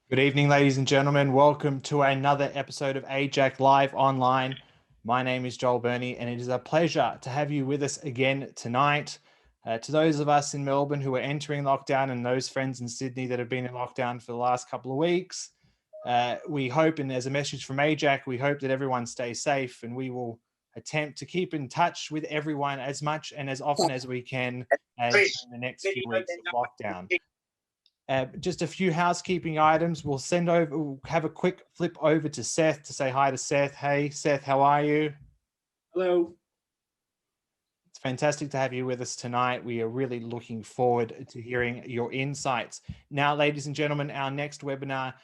Good evening, ladies and gentlemen. Welcome to another episode of AIJAC Live Online. My name is Joel Burney, and it is a pleasure to have you with us again tonight. To those of us in Melbourne who are entering lockdown and those friends in Sydney that have been in lockdown for the last couple of weeks, we hope, and there's a message from AIJAC, we hope that everyone stays safe, and we will attempt to keep in touch with everyone as much and as often as we can in the next few weeks of lockdown. Just a few housekeeping items. We'll have a quick flip over to Seth to say hi to Seth. Hey, Seth, how are you? Hello. It's fantastic to have you with us tonight. We are really looking forward to hearing your insights. Now, ladies and gentlemen, our next webinar,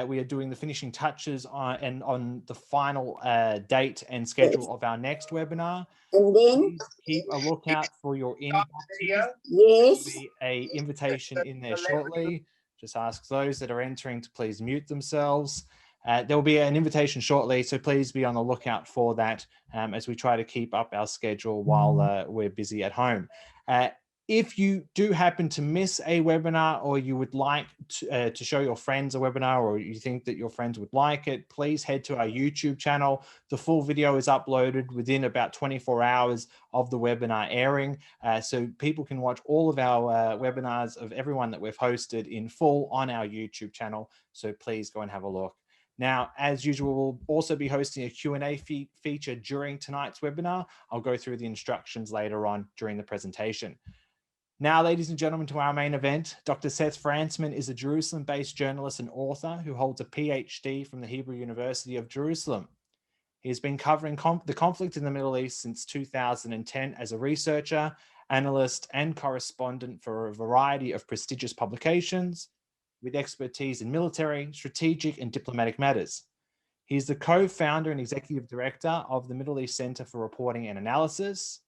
we are doing the finishing touches on the final date and schedule of our next webinar. And then please keep a lookout for your inbox. yes, There'll be an invitation in there shortly. Just ask those that are entering to please mute themselves. There will be an invitation shortly, so please be on the lookout for that as we try to keep up our schedule while we're busy at home. If you do happen to miss a webinar, or you would like to show your friends a webinar, or you think that your friends would like it, please head to our YouTube channel. The full video is uploaded within about 24 hours of the webinar airing. So people can watch all of our webinars of everyone that we've hosted in full on our YouTube channel. So please go and have a look. Now, as usual, we'll also be hosting a Q&A feature during tonight's webinar. I'll go through the instructions later on during the presentation. Now, ladies and gentlemen, to our main event. Dr. Seth Frantzman is a Jerusalem-based journalist and author who holds a PhD from the Hebrew University of Jerusalem. He has been covering the conflict in the Middle East since 2010 as a researcher, analyst, and correspondent for a variety of prestigious publications with expertise in military, strategic, and diplomatic matters. He is the co-founder and executive director of the Middle East Center for Reporting and Analysis.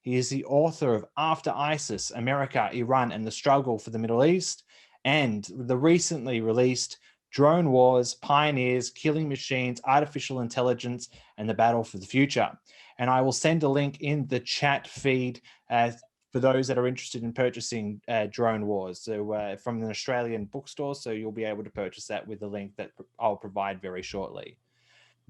He is the author of After ISIS, America, Iran, and the Struggle for the Middle East, and the recently released Drone Wars, Pioneers, Killing Machines, Artificial Intelligence, and the Battle for the Future. And I will send a link in the chat feed for those that are interested in purchasing Drone Wars, so from an Australian bookstore, so you'll be able to purchase that with the link that I'll provide very shortly.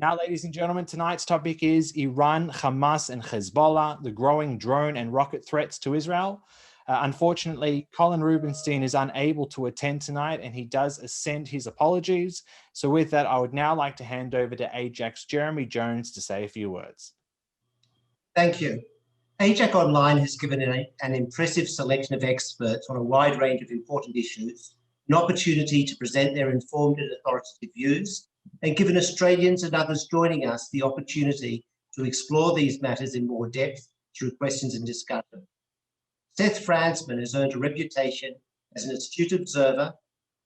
Now, ladies and gentlemen, tonight's topic is Iran, Hamas, and Hezbollah, the growing drone and rocket threats to Israel. Unfortunately, Colin Rubenstein is unable to attend tonight, and he does send his apologies. So with that, I would now like to hand over to AIJAC's Jeremy Jones to say a few words. Thank you. AIJAC Online has given an impressive selection of experts on a wide range of important issues, an opportunity to present their informed and authoritative views, and given Australians and others joining us the opportunity to explore these matters in more depth through questions and discussion. Seth Frantzman has earned a reputation as an astute observer,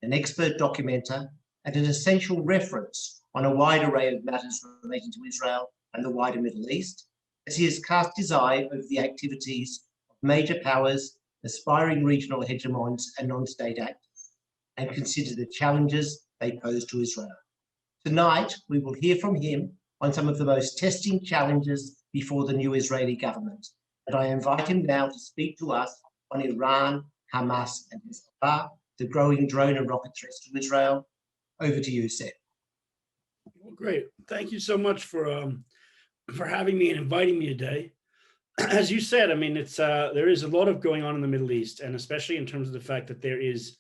an expert documenter, and an essential reference on a wide array of matters relating to Israel and the wider Middle East, as he has cast his eye over the activities of major powers, aspiring regional hegemons, and non-state actors, and consider the challenges they pose to Israel. Tonight, we will hear from him on some of the most testing challenges before the new Israeli government. And I invite him now to speak to us on Iran, Hamas, and Hezbollah, the growing drone and rocket threats to Israel. Over to you, Seth. Well, great. Thank you so much for having me and inviting me today. As you said, I mean, there is a lot of going on in the Middle East, and especially in terms of the fact that there is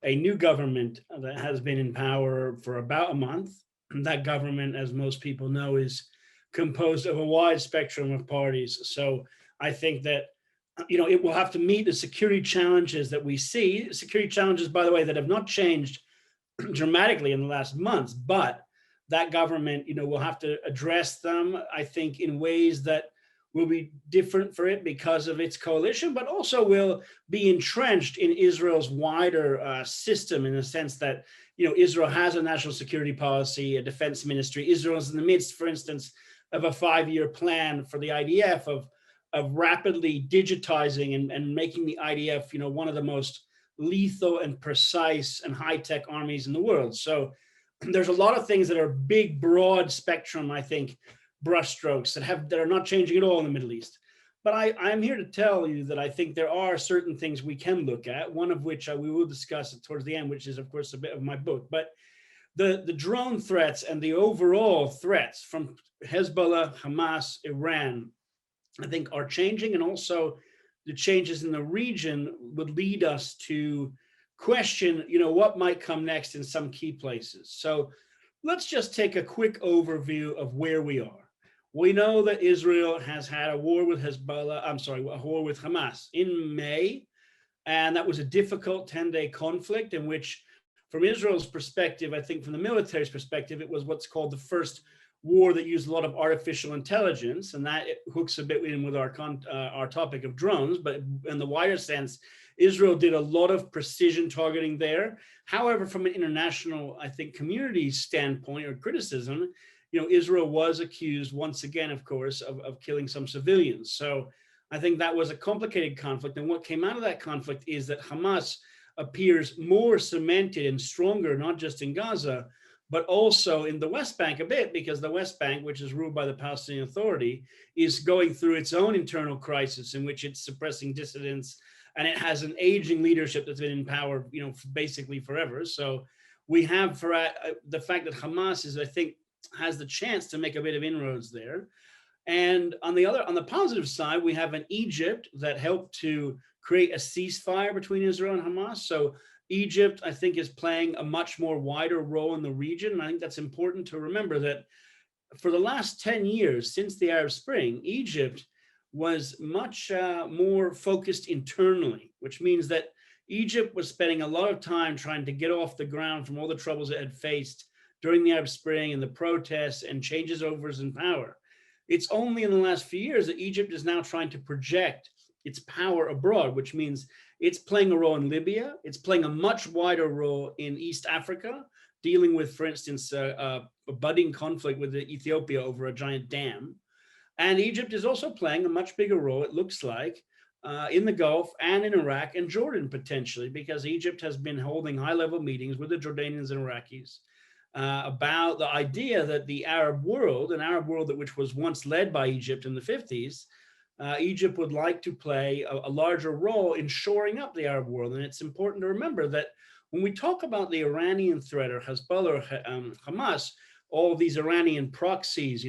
a new government that has been in power for about a month. And that government, as most people know, is composed of a wide spectrum of parties. So I think that, it will have to meet the security challenges that we see. Security challenges, by the way, that have not changed dramatically in the last months, but that government, will have to address them, I think, in ways that will be different for it because of its coalition, but also will be entrenched in Israel's wider system, in the sense that, Israel has a national security policy, a defense ministry. Israel is in the midst, for instance, of a 5-year plan for the IDF of rapidly digitizing and making the IDF, one of the most lethal and precise and high-tech armies in the world. So there's a lot of things that are big, broad spectrum, I think, brushstrokes that are not changing at all in the Middle East. But I'm here to tell you that I think there are certain things we can look at, one of which we will discuss towards the end, which is, of course, a bit of my book. But the drone threats and the overall threats from Hezbollah, Hamas, Iran, I think are changing, and also the changes in the region would lead us to question, what might come next in some key places. So let's just take a quick overview of where we are. We know that Israel has had a war with a war with Hamas in May, and that was a difficult 10-day conflict in which, from Israel's perspective, I think from the military's perspective, it was what's called the first war that used a lot of artificial intelligence, and that hooks a bit in with our topic of drones. But in the wider sense, Israel did a lot of precision targeting there. However, from an international, I think, community standpoint or criticism, Israel was accused once again, of course, of killing some civilians. So I think that was a complicated conflict. And what came out of that conflict is that Hamas appears more cemented and stronger, not just in Gaza, but also in the West Bank a bit, because the West Bank, which is ruled by the Palestinian Authority, is going through its own internal crisis in which it's suppressing dissidents, and it has an aging leadership that's been in power, basically forever. So we have the fact that Hamas is, I think, has the chance to make a bit of inroads there. And on the positive side, we have an Egypt that helped to create a ceasefire between Israel and Hamas. So Egypt, I think, is playing a much more wider role in the region. And I think that's important to remember that for the last 10 years, since the Arab Spring, Egypt was much more focused internally, which means that Egypt was spending a lot of time trying to get off the ground from all the troubles it had faced during the Arab Spring and the protests and changes overs in power. It's only in the last few years that Egypt is now trying to project its power abroad, which means it's playing a role in Libya. It's playing a much wider role in East Africa, dealing with, for instance, a budding conflict with Ethiopia over a giant dam. And Egypt is also playing a much bigger role, it looks like, in the Gulf and in Iraq and Jordan potentially, because Egypt has been holding high-level meetings with the Jordanians and Iraqis about the idea that the Arab world, which was once led by Egypt in the 50s, Egypt would like to play a larger role in shoring up the Arab world. And it's important to remember that when we talk about the Iranian threat or Hezbollah or Hamas, all these Iranian proxies,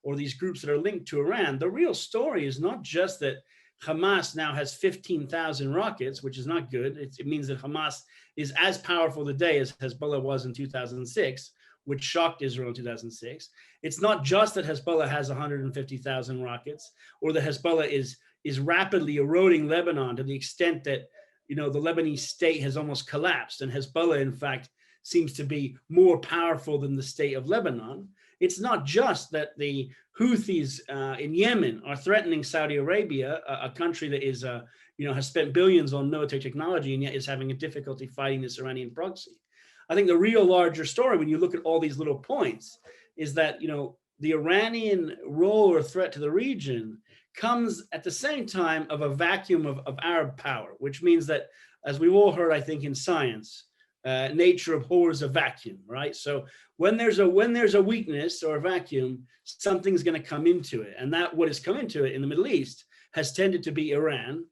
or these groups that are linked to Iran, the real story is not just that Hamas now has 15,000 rockets, which is not good. It means that Hamas is as powerful today as Hezbollah was in 2006, which shocked Israel in 2006. It's not just that Hezbollah has 150,000 rockets, or that Hezbollah is rapidly eroding Lebanon to the extent that, the Lebanese state has almost collapsed, and Hezbollah, in fact, seems to be more powerful than the state of Lebanon. It's not just that the Houthis in Yemen are threatening Saudi Arabia, a country that is, has spent billions on military technology and yet is having a difficulty fighting this Iranian proxy. I think the real larger story, when you look at all these little points, is that, the Iranian role or threat to the region comes at the same time of a vacuum of Arab power, which means that, as we've all heard, I think, in science, nature abhors a vacuum, right? So when there's a weakness or a vacuum, something's going to come into it, and that what has come into it in the Middle East has tended to be Iran,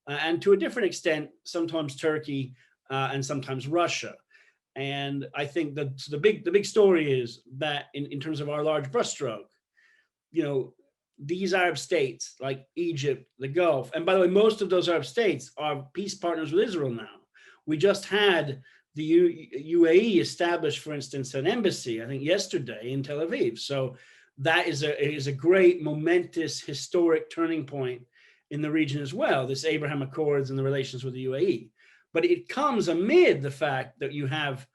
and to a different extent, sometimes Turkey and sometimes Russia. And I think that the big story is that in terms of our large brushstroke, these Arab states like Egypt, the Gulf, and by the way, most of those Arab states are peace partners with Israel now. We just had the UAE established, for instance, an embassy, I think yesterday in Tel Aviv. So that is a great momentous historic turning point in the region as well, this Abraham Accords and the relations with the UAE. But it comes amid the fact that you have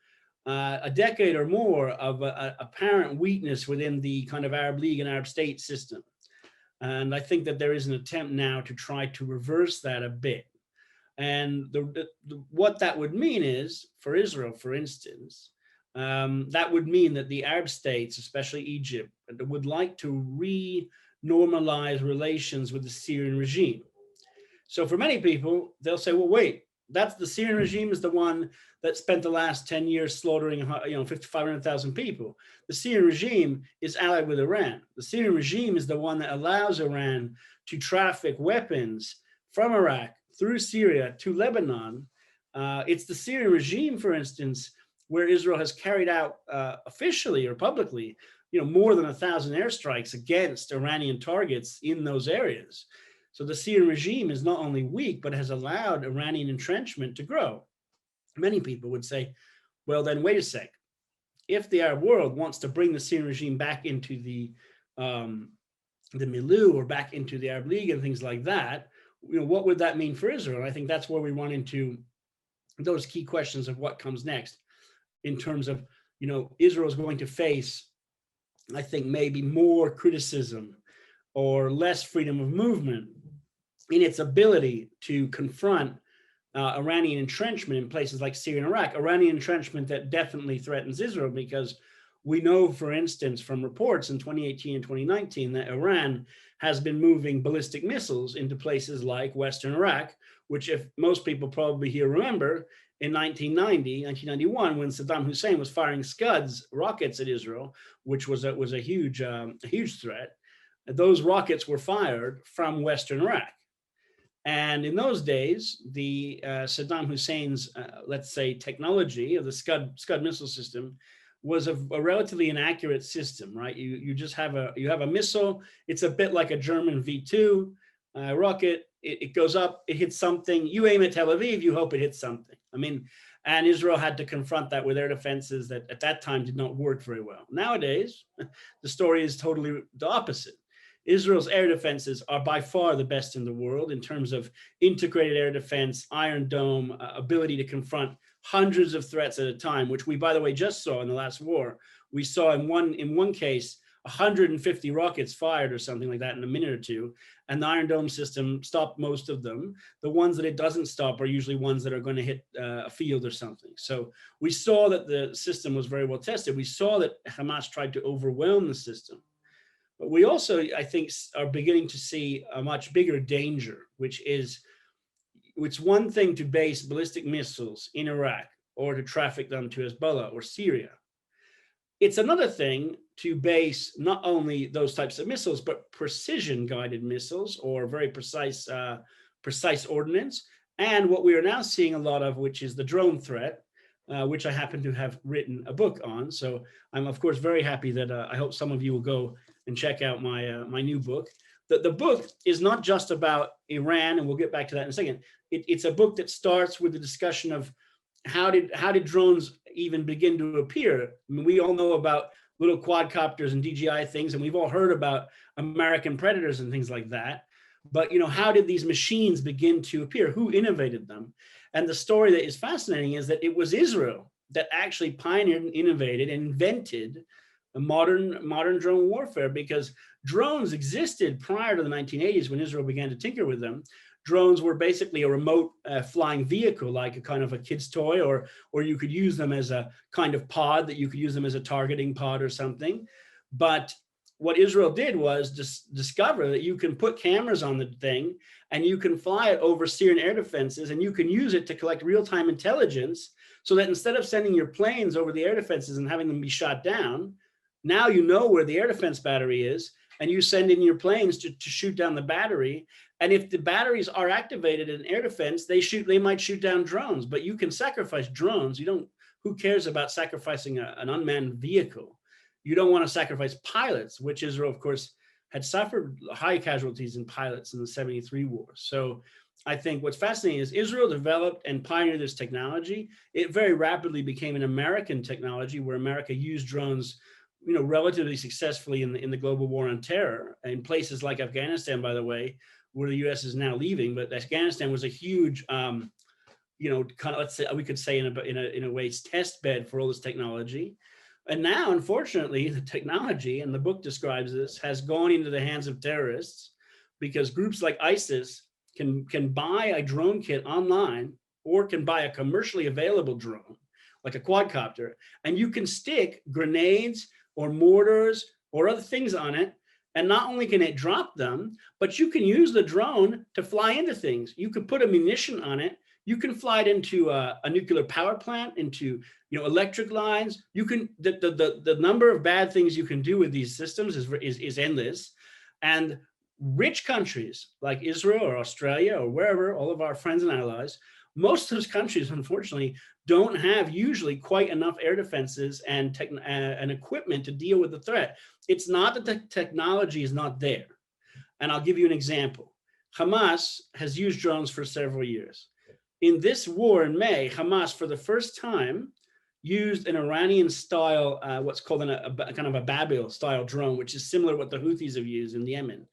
a decade or more of apparent weakness within the kind of Arab League and Arab state system. And I think that there is an attempt now to try to reverse that a bit. And what that would mean is, for Israel, for instance, that would mean that the Arab states, especially Egypt, would like to re-normalize relations with the Syrian regime. So for many people, they'll say, well, wait, That's the Syrian regime is the one that spent the last 10 years slaughtering 500,000 people. The Syrian regime is allied with Iran. The Syrian regime is the one that allows Iran to traffic weapons from Iraq through Syria to Lebanon. It's the Syrian regime, for instance, where Israel has carried out officially or publicly, more than 1,000 airstrikes against Iranian targets in those areas. So the Syrian regime is not only weak, but has allowed Iranian entrenchment to grow. Many people would say, well, then wait a sec. If the Arab world wants to bring the Syrian regime back into the milieu or back into the Arab League and things like that, what would that mean for Israel? And I think that's where we run into those key questions of what comes next in terms of, Israel is going to face, I think, maybe more criticism or less freedom of movement in its ability to confront Iranian entrenchment in places like Syria and Iraq. Iranian entrenchment that definitely threatens Israel, because we know, for instance, from reports in 2018 and 2019 that Iran has been moving ballistic missiles into places like Western Iraq, which, if most people probably here remember, in 1991, when Saddam Hussein was firing Scuds rockets at Israel, which was a huge threat, those rockets were fired from Western Iraq. And in those days, the Saddam Hussein's, let's say, technology of the Scud missile system was a relatively inaccurate system, right? You just have a missile. It's a bit like a German V2 rocket. It goes up, it hits something. You aim at Tel Aviv, you hope it hits something. And Israel had to confront that with air defenses that at that time did not work very well. Nowadays, the story is totally the opposite. Israel's air defenses are by far the best in the world in terms of integrated air defense, Iron Dome, ability to confront hundreds of threats at a time, which we, by the way, just saw in the last war. We saw in one case, 150 rockets fired or something like that in a minute or two, and the Iron Dome system stopped most of them. The ones that it doesn't stop are usually ones that are going to hit a field or something. So we saw that the system was very well tested. We saw that Hamas tried to overwhelm the system. But we also, I think, are beginning to see a much bigger danger, which is, it's one thing to base ballistic missiles in Iraq or to traffic them to Hezbollah or Syria. It's another thing to base not only those types of missiles, but precision guided missiles or very precise ordnance. And what we are now seeing a lot of, which is the drone threat, which I happen to have written a book on. So I'm, of course, very happy that I hope some of you will go and check out my new book. The book is not just about Iran, and we'll get back to that in a second. It's a book that starts with the discussion of how did drones even begin to appear. We all know about little quadcopters and DJI things, and we've all heard about American Predators and things like that. But how did these machines begin to appear? Who innovated them? And the story that is fascinating is that it was Israel that actually pioneered and innovated and invented a modern drone warfare, because drones existed prior to the 1980s when Israel began to tinker with them. Drones were basically a remote flying vehicle, like a kind of a kid's toy, or you could use them as a kind of pod, that you could use them as a targeting pod or something. But what Israel did was discover that you can put cameras on the thing and you can fly it over Syrian air defenses, and you can use it to collect real-time intelligence, so that instead of sending your planes over the air defenses and having them be shot down, now you know where the air defense battery is, and you send in your planes to shoot down the battery. And if the batteries are activated in air defense, they might shoot down drones, but you can sacrifice drones. Who cares about sacrificing an unmanned vehicle? You don't want to sacrifice pilots, which Israel, of course, had suffered high casualties in pilots in the 73 war. So I think what's fascinating is Israel developed and pioneered this technology. It very rapidly became an American technology, where America used drones relatively successfully in the global war on terror, in places like Afghanistan, by the way, where the U.S. is now leaving. But Afghanistan was a huge, kind of, let's say, we could say in a way, test bed for all this technology. And now, unfortunately, the technology, and the book describes this, has gone into the hands of terrorists, because groups like ISIS can buy a drone kit online, or can buy a commercially available drone, like a quadcopter, and you can stick grenades or mortars or other things on it. And not only can it drop them, but you can use the drone to fly into things. You could put a munition on it. You can fly it into a nuclear power plant, into electric lines. You can the number of bad things you can do with these systems is endless. And rich countries like Israel or Australia or wherever, all of our friends and allies, most of those countries, unfortunately, don't have usually quite enough air defenses and equipment to deal with the threat. It's not that the technology is not there. And I'll give you an example. Hamas has used drones for several years. In this war in May, Hamas, for the first time, used an Iranian-style, what's called a kind of a Babil-style drone, which is similar to what the Houthis have used in Yemen.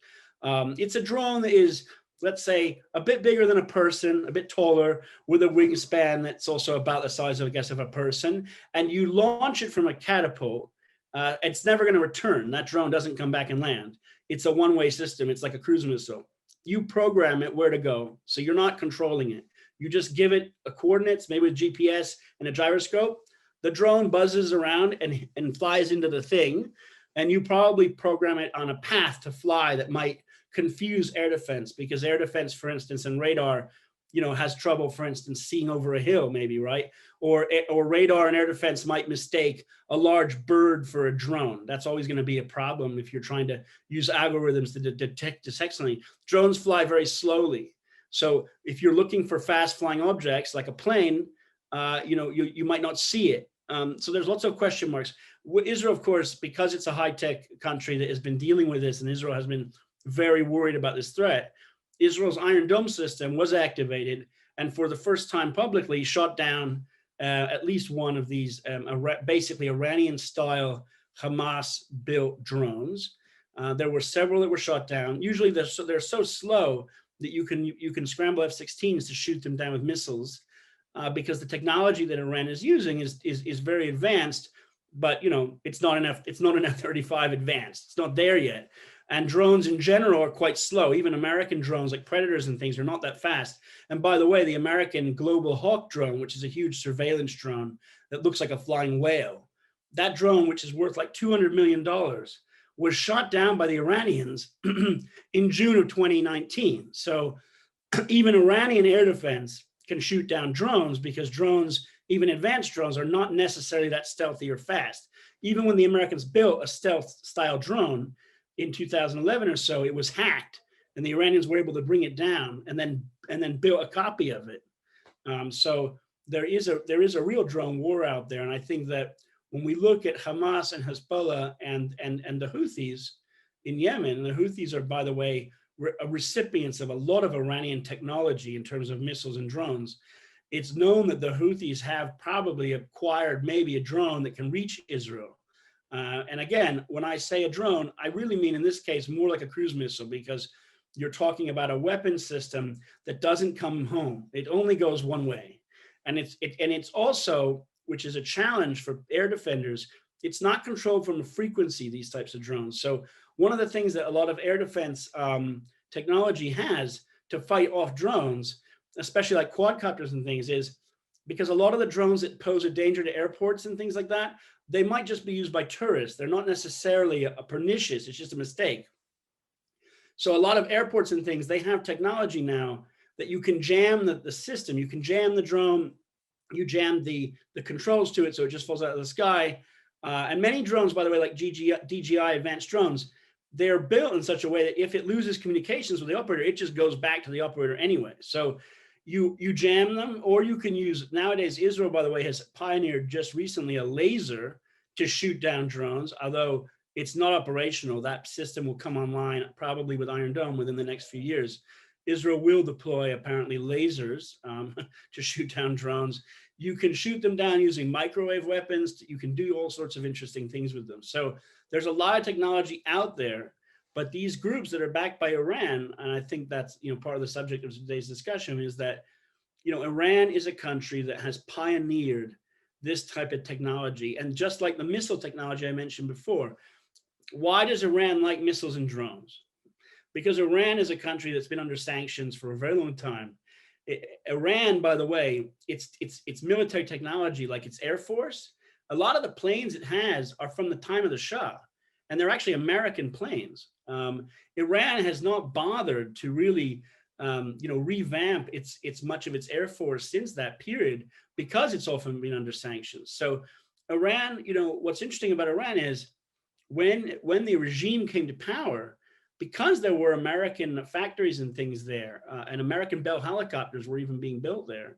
It's a drone that is, let's say, a bit bigger than a person, a bit taller, with a wingspan that's also about the size of, I guess, of a person. And you launch it from a catapult. It's never going to return. That drone doesn't come back and land. It's a one-way system. It's like a cruise missile. You program it where to go. So you're not controlling it. You just give it a coordinates, maybe with GPS and a gyroscope. The drone buzzes around and flies into the thing. And you probably program it on a path to fly that might confuse air defense, because air defense, for instance, and radar, has trouble, for instance, seeing over a hill, maybe, right? Or radar and air defense might mistake a large bird for a drone. That's always going to be a problem if you're trying to use algorithms to detect something. Drones fly very slowly. So if you're looking for fast flying objects like a plane, you might not see it. So there's lots of question marks. Israel, of course, because it's a high-tech country that has been dealing with this, and Israel has been very worried about this threat, Israel's Iron Dome system was activated, and for the first time publicly shot down at least one of these basically Iranian-style Hamas-built drones. There were several that were shot down. Usually they're so slow that you can scramble F-16s to shoot them down with missiles, because the technology that Iran is using is very advanced, but it's not an F-35 advanced. It's not there yet. And drones in general are quite slow. Even American drones like Predators and things are not that fast. And by the way, the American Global Hawk drone, which is a huge surveillance drone that looks like a flying whale, that drone, which is worth like $200 million, was shot down by the Iranians in June of 2019. So even Iranian air defense can shoot down drones, because drones, even advanced drones, are not necessarily that stealthy or fast. Even when the Americans built a stealth-style drone in 2011 or so, it was hacked, and the Iranians were able to bring it down and then built a copy of it. So there is a real drone war out there, and I think that when we look at Hamas and Hezbollah and the Houthis in Yemen, the Houthis are, by the way, recipients of a lot of Iranian technology in terms of missiles and drones. It's known that the Houthis have probably acquired maybe a drone that can reach Israel. And again, when I say a drone, I really mean in this case more like a cruise missile, because you're talking about a weapon system that doesn't come home. It only goes one way. And it's also, which is a challenge for air defenders, it's not controlled from a frequency, these types of drones. So one of the things that a lot of air defense technology has to fight off drones, especially like quadcopters and things, is because a lot of the drones that pose a danger to airports and things like that, they might just be used by tourists. They're not necessarily a pernicious, it's just a mistake. So a lot of airports and things, they have technology now that you can jam the system, you can jam the drone, you jam the controls to it so it just falls out of the sky. And many drones, by the way, like DJI advanced drones, they're built in such a way that if it loses communications with the operator, it just goes back to the operator anyway. So you jam them, or you can use, nowadays, Israel, by the way, has pioneered just recently a laser to shoot down drones, although it's not operational. That system will come online probably with Iron Dome within the next few years. Israel will deploy apparently lasers to shoot down drones. You can shoot them down using microwave weapons. You can do all sorts of interesting things with them. So there's a lot of technology out there, but these groups that are backed by Iran, and I think that's part of the subject of today's discussion, is that Iran is a country that has pioneered this type of technology. And just like the missile technology I mentioned before, why does Iran like missiles and drones? Because Iran is a country that's been under sanctions for a very long time. Iran, by the way, its military technology, like its air force, a lot of the planes it has are from the time of the Shah, and they're actually American planes. Iran has not bothered to really revamp its much of its air force since that period, because it's often been under sanctions. So Iran, what's interesting about Iran is when the regime came to power, because there were American factories and things there, and American Bell helicopters were even being built there,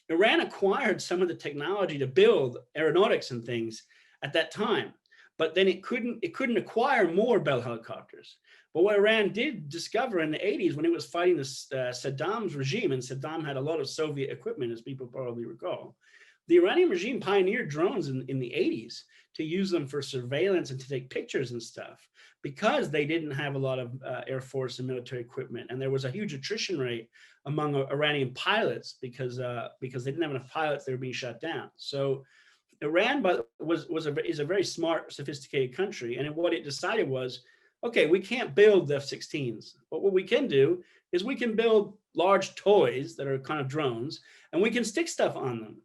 Iran acquired some of the technology to build aeronautics and things at that time, but then it couldn't acquire more Bell helicopters. But what Iran did discover in the 80s, when it was fighting Saddam's regime, and Saddam had a lot of Soviet equipment, as people probably recall, the Iranian regime pioneered drones in the 80s to use them for surveillance and to take pictures and stuff, because they didn't have a lot of Air Force and military equipment. And there was a huge attrition rate among Iranian pilots because they didn't have enough pilots, they were being shut down. So Iran is a very smart, sophisticated country. And what it decided was, okay, we can't build the F-16s, but what we can do is we can build large toys that are kind of drones, and we can stick stuff on them.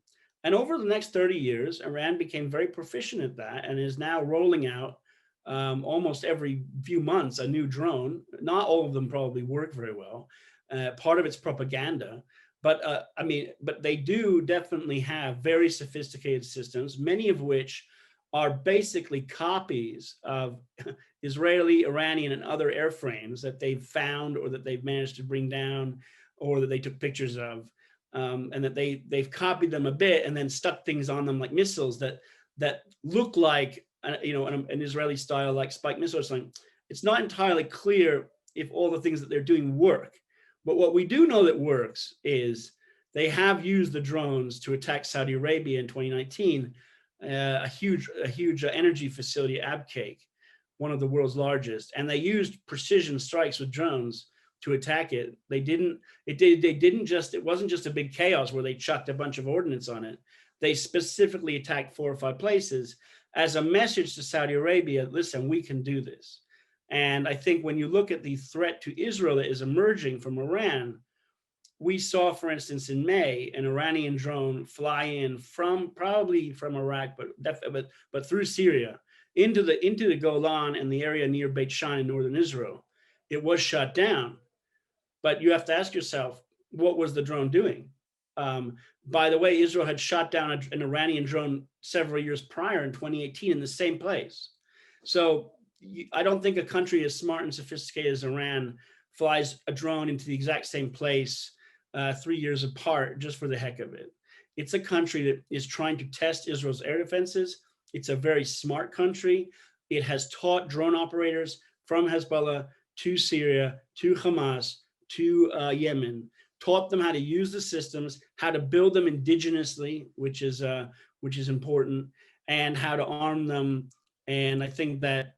And over the next 30 years, Iran became very proficient at that and is now rolling out almost every few months a new drone. Not all of them probably work very well. Part of it's propaganda, but they do definitely have very sophisticated systems, many of which are basically copies of Israeli, Iranian, and other airframes that they've found or that they've managed to bring down or that they took pictures of. And that they've copied them a bit and then stuck things on them like missiles that look like an Israeli style like Spike missile or something. It's not entirely clear if all the things that they're doing work, but what we do know that works is they have used the drones to attack Saudi Arabia in 2019, a huge energy facility, AIJAC, one of the world's largest, and they used precision strikes with drones to attack it. It wasn't just a big chaos where they chucked a bunch of ordnance on it. They specifically attacked 4 or 5 places as a message to Saudi Arabia, listen, we can do this. And I think when you look at the threat to Israel that is emerging from Iran, we saw, for instance, in May, an Iranian drone fly in probably from Iraq, but through Syria into the Golan and the area near Beit Shan in northern Israel. It was shot down. But you have to ask yourself, what was the drone doing? By the way, Israel had shot down an Iranian drone several years prior in 2018 in the same place. So I don't think a country as smart and sophisticated as Iran flies a drone into the exact same place 3 years apart just for the heck of it. It's a country that is trying to test Israel's air defenses. It's a very smart country. It has taught drone operators from Hezbollah to Syria, to Hamas, to Yemen, taught them how to use the systems, how to build them indigenously, which is important, and how to arm them. And I think that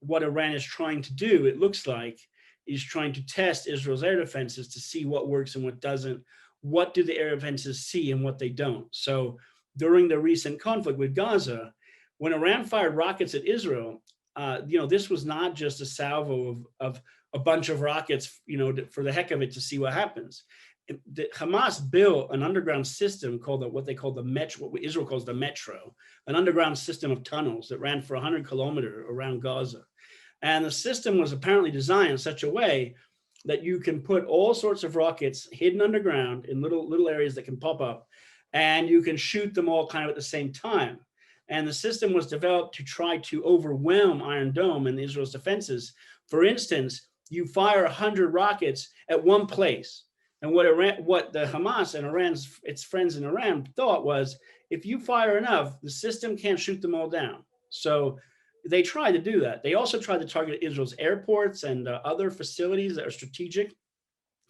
what Iran is trying to do, it looks like, is trying to test Israel's air defenses to see what works and what doesn't. What do the air defenses see and what they don't? So during the recent conflict with Gaza, when Iran fired rockets at Israel, this was not just a salvo of a bunch of rockets, for the heck of it to see what happens. Hamas built an underground system called what Israel calls the Metro, an underground system of tunnels that ran for 100 kilometers around Gaza. And the system was apparently designed in such a way that you can put all sorts of rockets hidden underground in little areas that can pop up, and you can shoot them all kind of at the same time. And the system was developed to try to overwhelm Iron Dome and Israel's defenses. For instance, you fire 100 rockets at one place. And what the Hamas and its friends in Iran thought was, if you fire enough, the system can't shoot them all down. So they tried to do that. They also tried to target Israel's airports and other facilities that are strategic.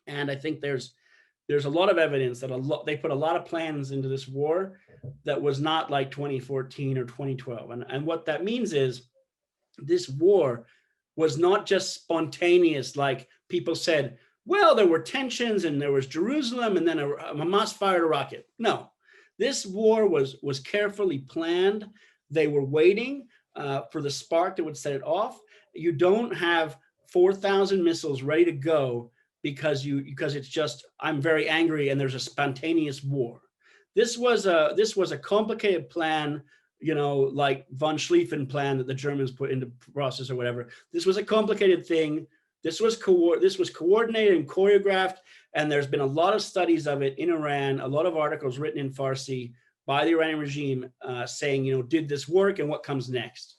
And I think there's a lot of evidence that they put a lot of plans into this war that was not like 2014 or 2012. And what that means is this war was not just spontaneous, like people said, well, there were tensions and there was Jerusalem and then Hamas fired a rocket. No, this war was carefully planned. They were waiting for the spark that would set it off. You don't have 4,000 missiles ready to go because it's just, I'm very angry and there's a spontaneous war. This was a complicated plan, like von Schlieffen plan that the Germans put into process or whatever. This was a complicated thing This was coordinated and choreographed, and there's been a lot of studies of it in Iran, a lot of articles written in Farsi by the Iranian regime saying, did this work and what comes next?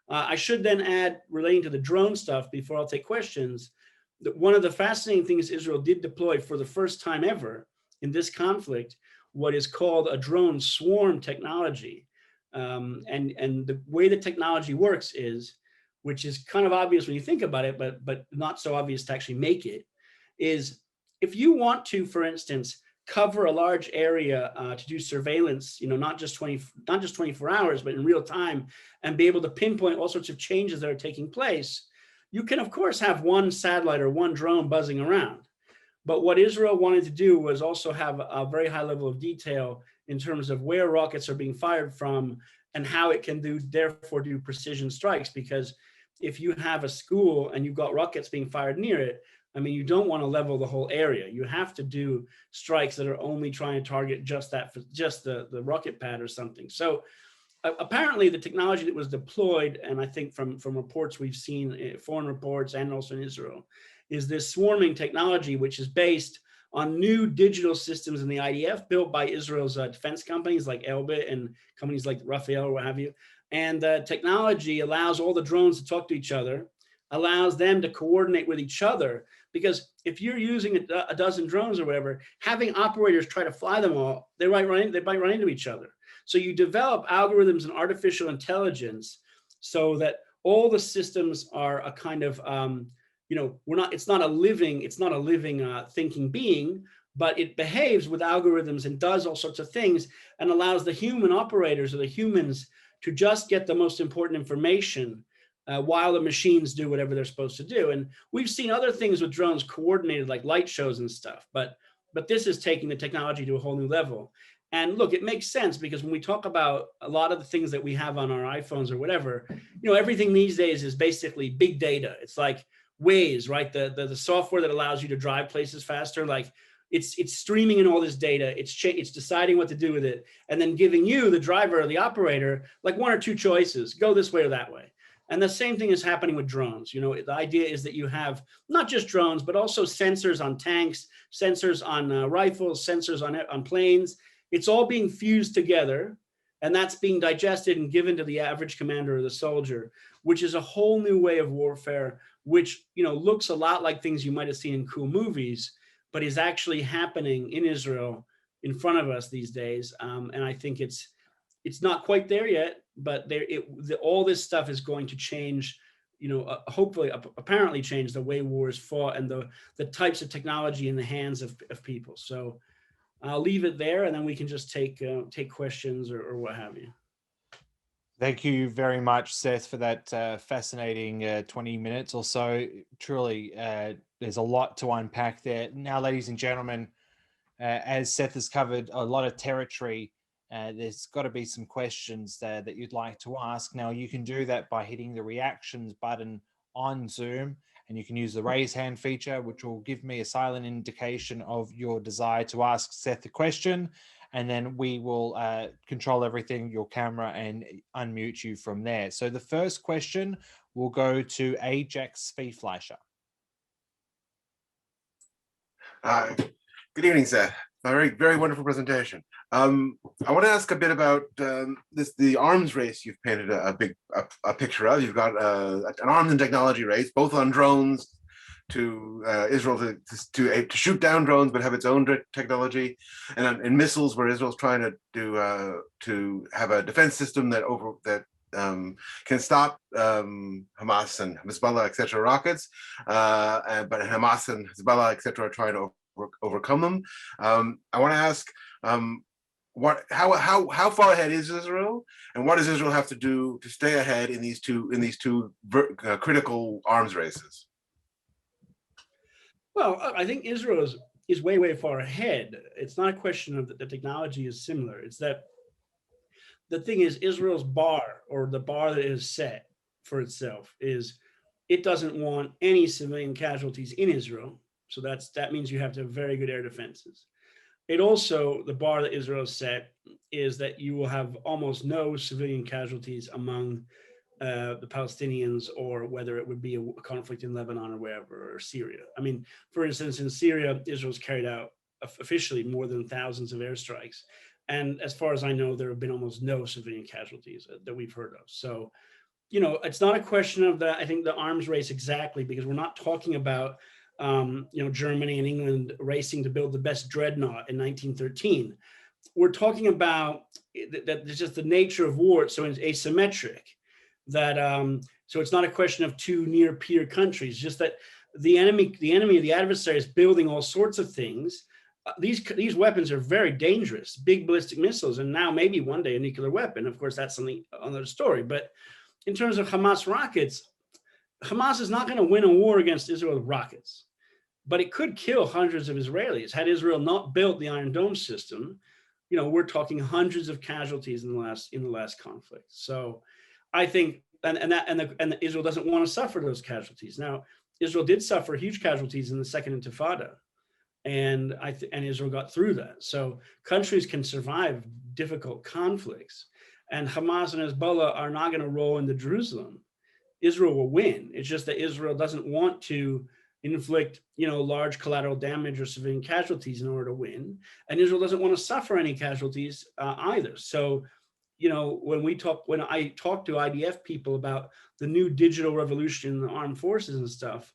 I should then add, relating to the drone stuff before I'll take questions, that one of the fascinating things Israel did deploy for the first time ever in this conflict, what is called a drone swarm technology. And the way the technology works is, which is kind of obvious when you think about it, but not so obvious to actually make it, is if you want to, for instance, cover a large area to do surveillance, not just 24 hours, but in real time, and be able to pinpoint all sorts of changes that are taking place, you can of course have one satellite or one drone buzzing around. But what Israel wanted to do was also have a very high level of detail in terms of where rockets are being fired from and how it can therefore do precision strikes. Because if you have a school and you've got rockets being fired near it, you don't want to level the whole area. You have to do strikes that are only trying to target just the rocket pad or something. So apparently the technology that was deployed, and I think from reports we've seen, foreign reports and also in Israel, is this swarming technology, which is based on new digital systems in the IDF built by Israel's defense companies like Elbit and companies like Rafael or what have you. And the technology allows all the drones to talk to each other, allows them to coordinate with each other. Because if you're using a dozen drones or whatever, having operators try to fly them all, they might run into each other. So you develop algorithms and artificial intelligence so that all the systems are a kind of, it's not a living thinking being, but it behaves with algorithms and does all sorts of things and allows the human operators or the humans to just get the most important information while the machines do whatever they're supposed to do. And we've seen other things with drones coordinated, like light shows and stuff, but this is taking the technology to a whole new level. And look, it makes sense because when we talk about a lot of the things that we have on our iPhones or whatever, everything these days is basically big data. It's like Waze, right? The software that allows you to drive places faster, like it's streaming in all this data. It's deciding what to do with it, and then giving you, the driver or the operator, like one or two choices: go this way or that way. And the same thing is happening with drones. The idea is that you have not just drones, but also sensors on tanks, sensors on rifles, sensors on planes. It's all being fused together, and that's being digested and given to the average commander or the soldier, which is a whole new way of warfare, which looks a lot like things you might have seen in cool movies, but is actually happening in Israel in front of us these days. And I think it's not quite there yet, but all this stuff is going to change, hopefully, apparently change the way war is fought and the types of technology in the hands of people. So I'll leave it there, and then we can just take questions or what have you. Thank you very much, Seth, for that fascinating 20 minutes or so. Truly, there's a lot to unpack there. Now, ladies and gentlemen, as Seth has covered a lot of territory, there's got to be some questions there that you'd like to ask. Now, you can do that by hitting the reactions button on Zoom, and you can use the raise hand feature, which will give me a silent indication of your desire to ask Seth a question. And then we will control everything, your camera, and unmute you from there. So the first question will go to AIJAC Live Online. Good evening, Seth. A very, very wonderful presentation. I want to ask a bit about the arms race you've painted a picture of. You've got an arms and technology race, both on drones, to Israel to shoot down drones, but have its own technology, and in missiles, where Israel's trying to have a defense system that can stop Hamas and Hezbollah, etc. rockets, but Hamas and Hezbollah, etc. are trying to overcome them. I want to ask, how far ahead is Israel, and what does Israel have to do to stay ahead in these two critical arms races? Well, I think Israel is way, way far ahead. It's not a question of that the technology is similar. It's that the thing is, Israel's bar, or the bar that is set for itself, is it doesn't want any civilian casualties in Israel. So that means you have to have very good air defenses. It also, the bar that Israel set is that you will have almost no civilian casualties among the Palestinians, or whether it would be a conflict in Lebanon or wherever, or Syria. I mean, for instance, in Syria, Israel's carried out officially more than thousands of airstrikes. And as far as I know, there have been almost no civilian casualties that we've heard of. So, you know, it's not a question of I think the arms race exactly, because we're not talking about, you know, Germany and England racing to build the best dreadnought in 1913. We're talking about that it's just the nature of war. So it's asymmetric. That so it's not a question of two near peer countries, just that the adversary is building all sorts of things. These weapons are very dangerous, big ballistic missiles, and now maybe one day a nuclear weapon. Of course, that's another story. But in terms of Hamas rockets, Hamas is not going to win a war against Israel with rockets, but it could kill hundreds of Israelis. Had Israel not built the Iron Dome system, you know, we're talking hundreds of casualties in the last conflict. So I think, and Israel doesn't want to suffer those casualties. Now, Israel did suffer huge casualties in the Second Intifada, and Israel got through that. So countries can survive difficult conflicts, and Hamas and Hezbollah are not going to roll into Jerusalem. Israel will win. It's just that Israel doesn't want to inflict, you know, large collateral damage or civilian casualties in order to win, and Israel doesn't want to suffer any casualties either. So, you know, when I talk to IDF people about the new digital revolution in the armed forces and stuff,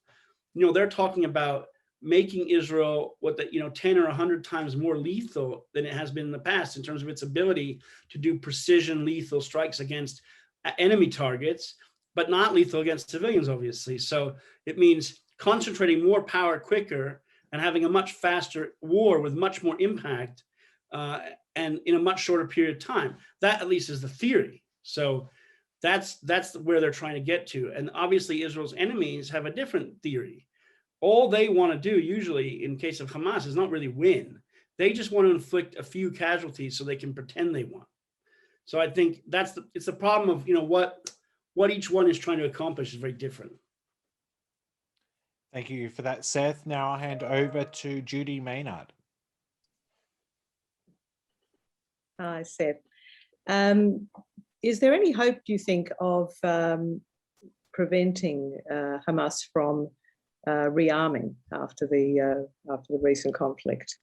you know, they're talking about making Israel 10 or 100 times more lethal than it has been in the past in terms of its ability to do precision lethal strikes against enemy targets, but not lethal against civilians, obviously. So it means concentrating more power quicker and having a much faster war with much more impact and in a much shorter period of time. That at least is the theory. So that's where they're trying to get to. And obviously Israel's enemies have a different theory. All they want to do usually in case of Hamas is not really win. They just want to inflict a few casualties so they can pretend they won. So I think it's the problem of, you know, what each one is trying to accomplish is very different. Thank you for that, Seth. Now I'll hand over to Judy Maynard. Hi, Seth. Is there any hope, do you think, of preventing Hamas from rearming after the recent conflict?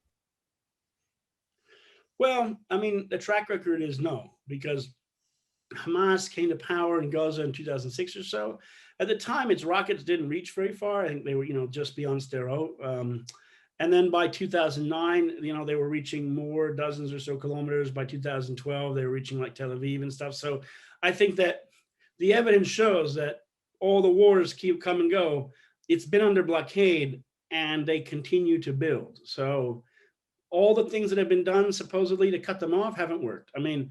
Well, I mean, the track record is no, because Hamas came to power in Gaza in 2006 or so. At the time, its rockets didn't reach very far. I think they were, you know, just beyond Sderot. And then by 2009, you know, they were reaching more, dozens or so kilometers. By 2012, they were reaching like Tel Aviv and stuff. So I think that the evidence shows that all the wars keep come and go. It's been under blockade and they continue to build. So all the things that have been done supposedly to cut them off haven't worked. I mean,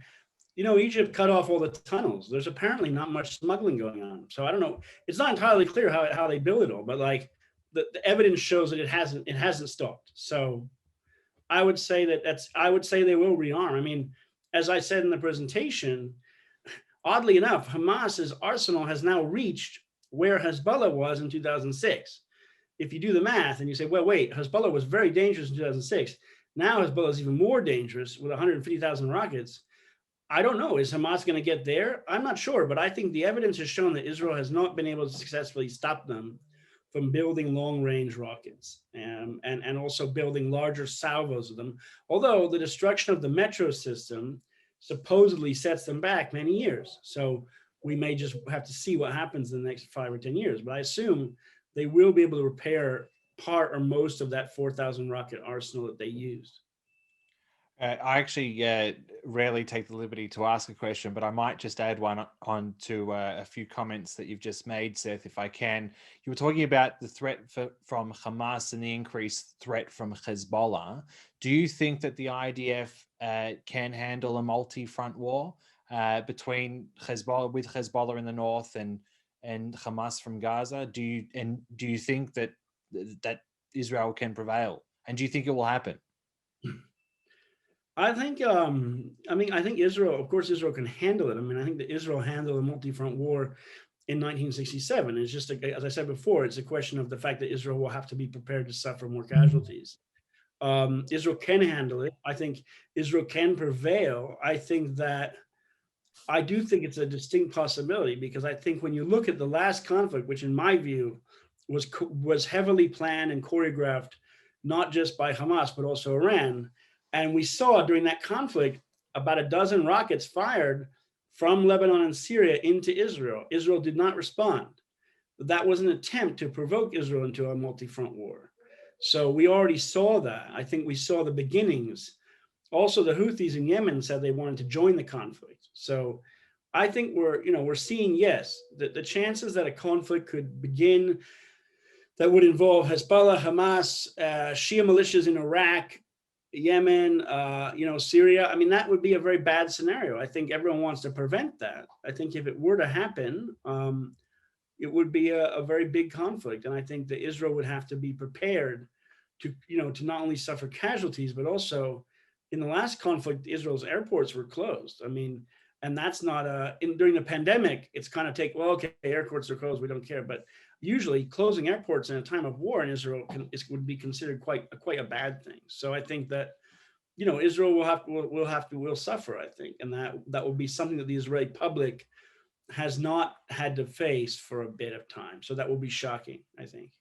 you know, Egypt cut off all the tunnels. There's apparently not much smuggling going on. So I don't know. It's not entirely clear how they build it all, but like the evidence shows that it hasn't stopped. So I would say they will rearm. I mean, as I said in the presentation, oddly enough, Hamas's arsenal has now reached where Hezbollah was in 2006. If you do the math and you say, well, wait, Hezbollah was very dangerous in 2006. Now Hezbollah is even more dangerous with 150,000 rockets. I don't know. Is Hamas going to get there? I'm not sure, but I think the evidence has shown that Israel has not been able to successfully stop them from building long-range rockets and also building larger salvos of them. Although the destruction of the metro system supposedly sets them back many years. So we may just have to see what happens in the next 5 or 10 years. But I assume they will be able to repair part or most of that 4,000 rocket arsenal that they used. I actually rarely take the liberty to ask a question, but I might just add one on to a few comments that you've just made, Seth, if I can. You were talking about the threat from Hamas and the increased threat from Hezbollah. Do you think that the IDF can handle a multi-front war between Hezbollah in the north and Hamas from Gaza? Do you think that Israel can prevail? And do you think it will happen? I think, I think Israel, of course, Israel can handle it. I mean, I think that Israel handled a multi-front war in 1967. It's just, as I said before, it's a question of the fact that Israel will have to be prepared to suffer more casualties. Israel can handle it. I think Israel can prevail. I think that I do think it's a distinct possibility, because I think when you look at the last conflict, which in my view was heavily planned and choreographed, not just by Hamas, but also Iran. And we saw during that conflict about a dozen rockets fired from Lebanon and Syria into Israel. Israel did not respond. That was an attempt to provoke Israel into a multi-front war. So we already saw that. I think we saw the beginnings. Also, the Houthis in Yemen said they wanted to join the conflict. So I think we're seeing, yes, the chances that a conflict could begin that would involve Hezbollah, Hamas, Shia militias in Iraq, Yemen, Syria. I mean, that would be a very bad scenario. I think everyone wants to prevent that. I think if it were to happen, it would be a very big conflict. And I think that Israel would have to be prepared to not only suffer casualties, but also in the last conflict, Israel's airports were closed. I mean, and that's not during the pandemic, it's kind of okay, airports are closed, we don't care. But usually closing airports in a time of war in Israel would be considered quite a bad thing. So I think that, Israel will suffer, I think. And that will be something that the Israeli public has not had to face for a bit of time. So that will be shocking, I think.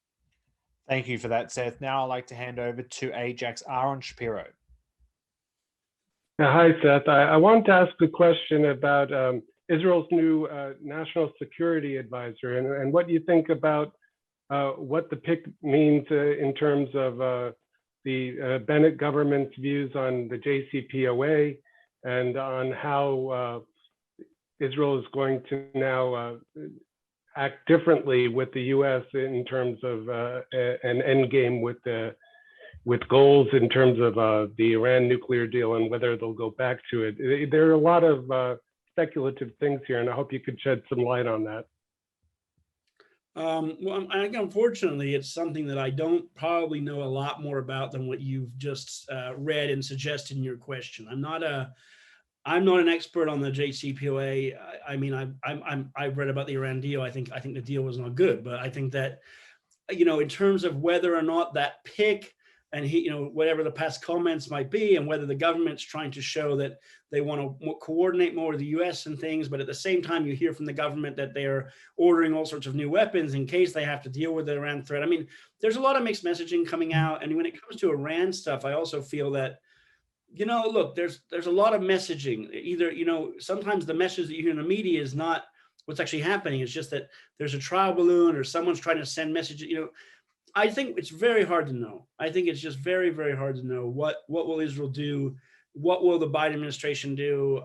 Thank you for that, Seth. Now I'd like to hand over to AIJAC's Aaron Shapiro. Hi, Seth. I wanted to ask a question about Israel's new national security advisor and what you think about what the pick means in terms of the Bennett government's views on the JCPOA and on how Israel is going to now act differently with the U.S. in terms of an endgame with goals in terms of the Iran nuclear deal and whether they'll go back to it. There are a lot of speculative things here, and I hope you could shed some light on that. Well, unfortunately, it's something that I don't probably know a lot more about than what you've just read and suggested in your question. I'm not an expert on the JCPOA. I mean, I've read about the Iran deal. I think the deal was not good, but I think that, in terms of whether or not that pick and whatever the past comments might be, and whether the government's trying to show that they want to coordinate more with the US and things, but at the same time, you hear from the government that they're ordering all sorts of new weapons in case they have to deal with the Iran threat. I mean, there's a lot of mixed messaging coming out. And when it comes to Iran stuff, I also feel that, look, there's a lot of messaging. Either, sometimes the message that you hear in the media is not what's actually happening. It's just that there's a trial balloon or someone's trying to send messages, I think it's very hard to know. I think it's just very, very hard to know what will Israel do? What will the Biden administration do?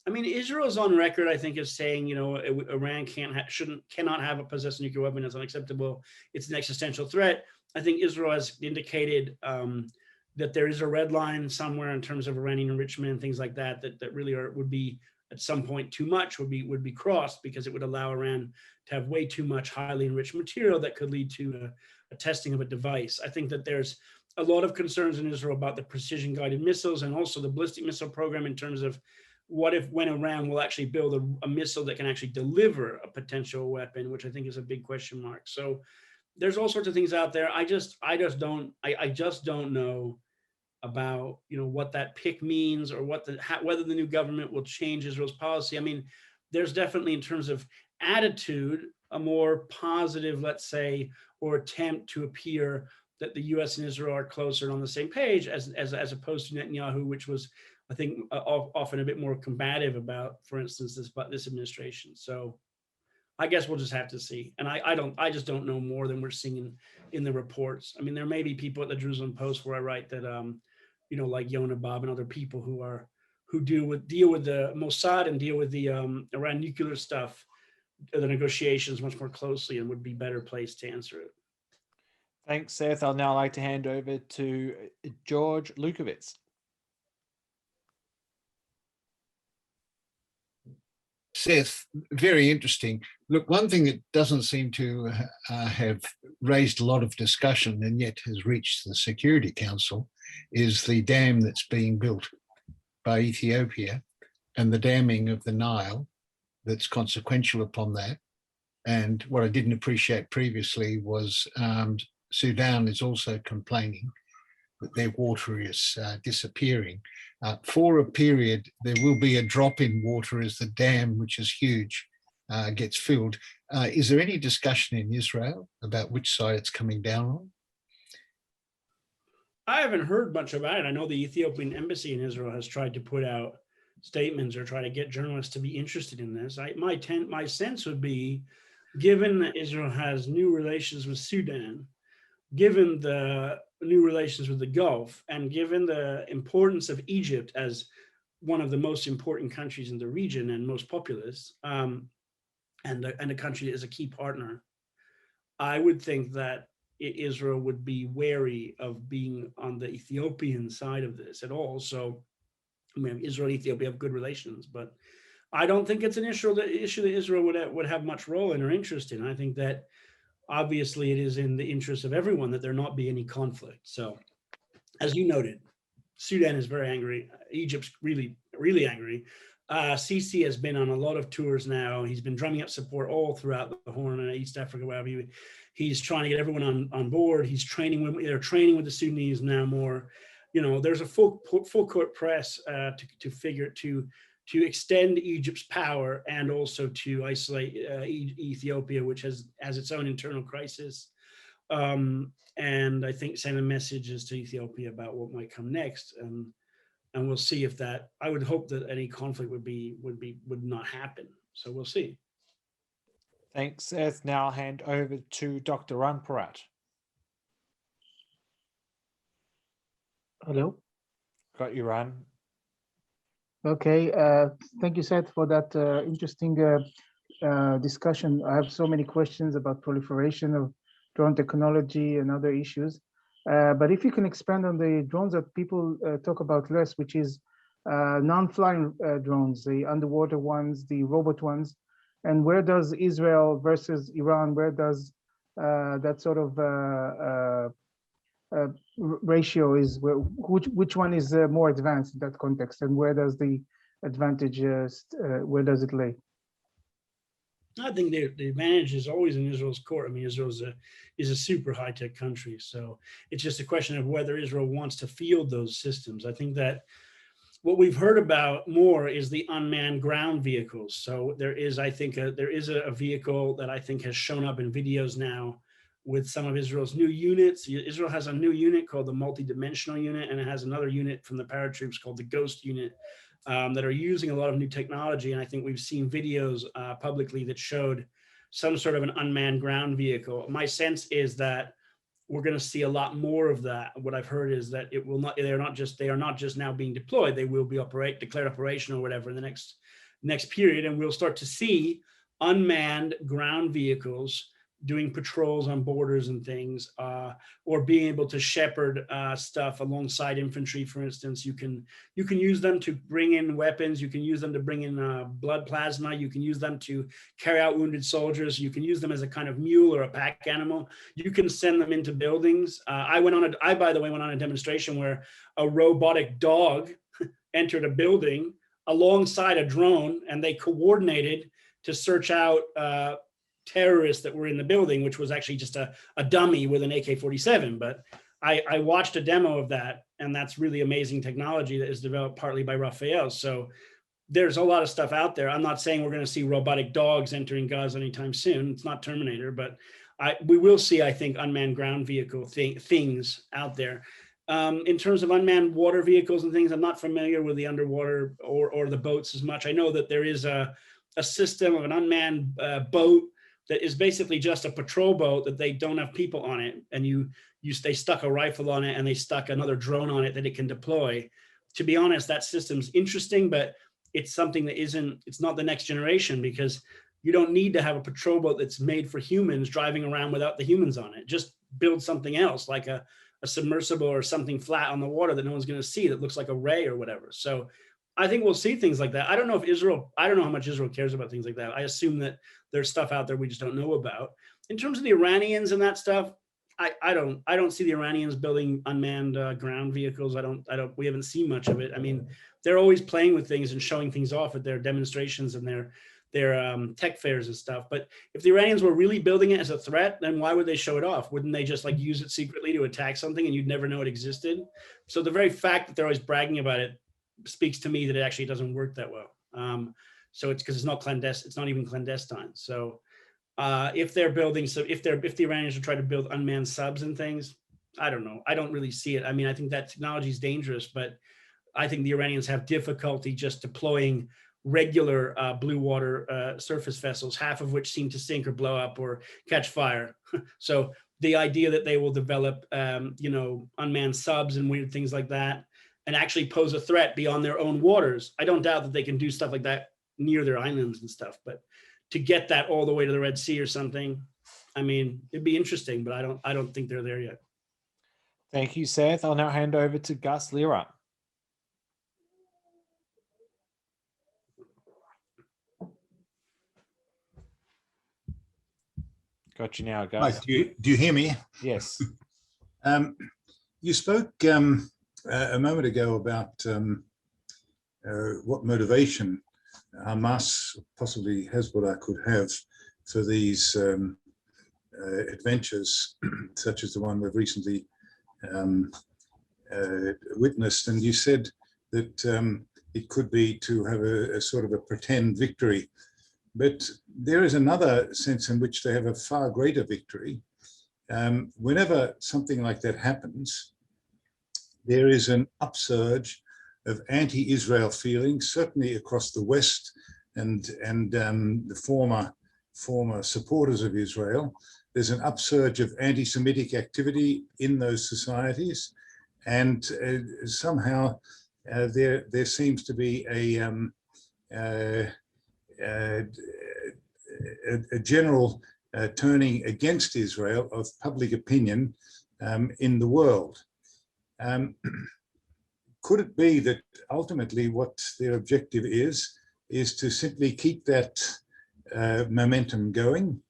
I mean, Israel is on record, I think, as saying, Iran cannot have a possessed nuclear weapon. It's unacceptable. It's an existential threat. I think Israel has indicated that there is a red line somewhere in terms of Iranian enrichment and things like that really would be at some point too much, would be crossed, because it would allow Iran to have way too much highly enriched material that could lead to a testing of a device. I think that there's a lot of concerns in Israel about the precision guided missiles and also the ballistic missile program, in terms of when Iran will actually build a missile that can actually deliver a potential weapon, which I think is a big question mark. So there's all sorts of things out there. I just don't know about what that pick means, or whether the new government will change Israel's policy. I mean, there's definitely, in terms of attitude, a more positive, let's say, or attempt to appear that the U.S. and Israel are closer and on the same page, as opposed to Netanyahu, which was, I think, often a bit more combative about, for instance, this administration. So I guess we'll just have to see. And I just don't know more than we're seeing in the reports. I mean, there may be people at the Jerusalem Post where I write that, like Yonah Bob and other people who deal with the Mossad and deal with the Iran nuclear stuff, the negotiations much more closely, and would be better placed to answer it. Thanks, Seth. I'd now like to hand over to George Lukowitz. Seth, very interesting. Look, one thing that doesn't seem to have raised a lot of discussion and yet has reached the Security Council is the dam that's being built by Ethiopia and the damming of the Nile that's consequential upon that. And what I didn't appreciate previously was Sudan is also complaining their water is disappearing. For a period, there will be a drop in water as the dam, which is huge, gets filled. Is there any discussion in Israel about which side it's coming down on? I haven't heard much about it. I know the Ethiopian embassy in Israel has tried to put out statements or try to get journalists to be interested in this. My sense would be, given that Israel has new relations with Sudan, given the new relations with the Gulf, and given the importance of Egypt as one of the most important countries in the region and most populous, and a country that is a key partner, I would think that Israel would be wary of being on the Ethiopian side of this at all. So, I mean, Israel and Ethiopia have good relations, but I don't think it's an issue that Israel would have much role in or interest in. I think that obviously it is in the interest of everyone that there not be any conflict. So, as you noted, Sudan is very angry. Egypt's really, really angry. Sisi has been on a lot of tours now. He's been drumming up support all throughout the Horn and East Africa, wherever he's trying to get everyone on board. He's training with, they're training with the Sudanese now more. You know, there's a full court press to extend Egypt's power and also to isolate Ethiopia, which has its own internal crisis. And I think send a messages to Ethiopia about what might come next. And we'll see if that, I would hope that any conflict would not happen. So we'll see. Thanks, Seth. Now I'll hand over to Dr. Ranparat. Hello. Got you, Ran. Okay. Thank you, Seth, for that interesting discussion. I have so many questions about proliferation of drone technology and other issues. But if you can expand on the drones that people talk about less, which is non-flying drones, the underwater ones, the robot ones, and where does Israel versus Iran, where does that sort of ratio is, which one is more advanced in that context, and where does the advantage, where does it lay? I think the advantage is always in Israel's court. I mean, Israel is a super high-tech country, so it's just a question of whether Israel wants to field those systems. I think that what we've heard about more is the unmanned ground vehicles. So there is, I think, there is a vehicle that I think has shown up in videos now with some of Israel's new units. Israel has a new unit called the multi-dimensional unit, and it has another unit from the paratroops called the Ghost unit. That are using a lot of new technology. And I think we've seen videos publicly that showed some sort of an unmanned ground vehicle. My sense is that we're going to see a lot more of that. What I've heard is that it will not, they are not just now being deployed. They will be declared operational or whatever in the next period. And we'll start to see unmanned ground vehicles doing patrols on borders and things, or being able to shepherd stuff alongside infantry. For instance, you can use them to bring in weapons. You can use them to bring in blood plasma. You can use them to carry out wounded soldiers. You can use them as a kind of mule or a pack animal. You can send them into buildings. I, by the way, went on a demonstration where a robotic dog entered a building alongside a drone, and they coordinated to search out terrorists that were in the building, which was actually just a dummy with an AK-47. But I watched a demo of that, and that's really amazing technology that is developed partly by Rafael. So there's a lot of stuff out there. I'm not saying we're going to see robotic dogs entering Gaza anytime soon. It's not Terminator, but we will see, I think, unmanned ground vehicle things out there. In terms of unmanned water vehicles and things, I'm not familiar with the underwater or the boats as much. I know that there is a system of an unmanned boat that is basically just a patrol boat that they don't have people on it, and they stuck a rifle on it and they stuck another drone on it that it can deploy. To be honest, that system's interesting, but it's something that it's not the next generation, because you don't need to have a patrol boat that's made for humans driving around without the humans on it. Just build something else, like a submersible or something flat on the water that no one's going to see, that looks like a ray or whatever. So I think we'll see things like that. I don't know how much Israel cares about things like that. I assume that there's stuff out there we just don't know about. In terms of the Iranians and that stuff, I don't see the Iranians building unmanned ground vehicles. We haven't seen much of it. I mean, they're always playing with things and showing things off at their demonstrations and tech fairs and stuff. But if the Iranians were really building it as a threat, then why would they show it off? Wouldn't they just like use it secretly to attack something and you'd never know it existed? So the very fact that they're always bragging about it speaks to me that it actually doesn't work that well. So it's because it's not clandestine. It's not even clandestine. So if they're building, if the Iranians are trying to build unmanned subs and things, I don't know. I don't really see it. I mean, I think that technology is dangerous, but I think the Iranians have difficulty just deploying regular blue water surface vessels, half of which seem to sink or blow up or catch fire. So the idea that they will develop, unmanned subs and weird things like that, and actually pose a threat beyond their own waters. I don't doubt that they can do stuff like that near their islands and stuff, but to get that all the way to the Red Sea or something, I mean, it'd be interesting, but I don't think they're there yet. Thank you, Seth. I'll now hand over to Gus Lira. Got you now, Gus. Right, do you hear me? Yes. You spoke a moment ago about what motivation Hamas, possibly Hezbollah, could have for these adventures, such as the one we've recently witnessed. And you said that it could be to have a sort of a pretend victory. But there is another sense in which they have a far greater victory. Whenever something like that happens, there is an upsurge of anti-Israel feelings, certainly across the West and the former supporters of Israel. There's an upsurge of anti-Semitic activity in those societies, and somehow there seems to be a general turning against Israel of public opinion in the world. Could it be that ultimately what their objective is to simply keep that momentum going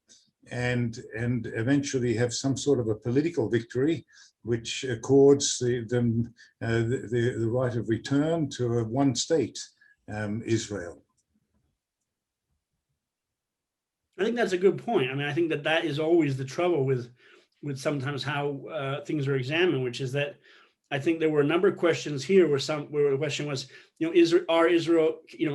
and eventually have some sort of a political victory which accords them the right of return to a one state Israel? I think that's a good point. I mean, I think that is always the trouble with sometimes how things are examined, which is that I think there were a number of questions here where the question was, Israel,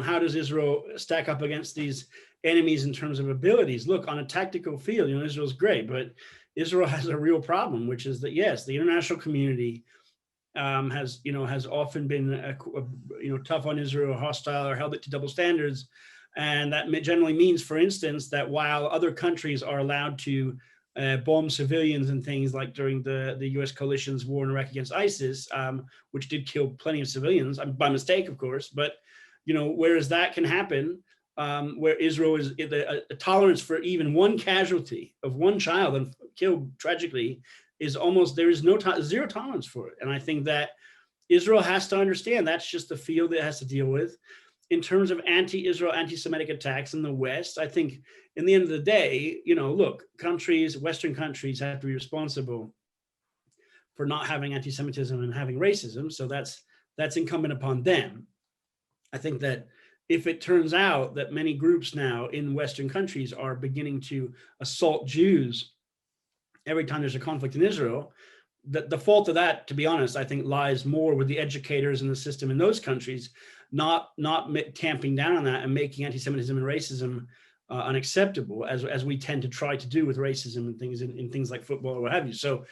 how does Israel stack up against these enemies in terms of abilities? Look, on a tactical field, Israel's great, but Israel has a real problem, which is that, yes, the international community has often been tough on Israel, hostile, or held it to double standards. And that generally means, for instance, that while other countries are allowed to bomb civilians and things like during the US coalition's war in Iraq against ISIS, which did kill plenty of civilians, by mistake, of course, but, whereas that can happen, where Israel is a tolerance for even one casualty of one child and killed tragically is almost, there is zero tolerance for it. And I think that Israel has to understand that's just the field it has to deal with. In terms of anti-Israel, anti-Semitic attacks in the West, I think in the end of the day, look, Western countries have to be responsible for not having anti-Semitism and having racism. So that's incumbent upon them. I think that if it turns out that many groups now in Western countries are beginning to assault Jews every time there's a conflict in Israel, the fault of that, to be honest, I think lies more with the educators in the system in those countries, not tamping down on that and making anti-Semitism and racism unacceptable, as we tend to try to do with racism and things in things like football or what have you. So,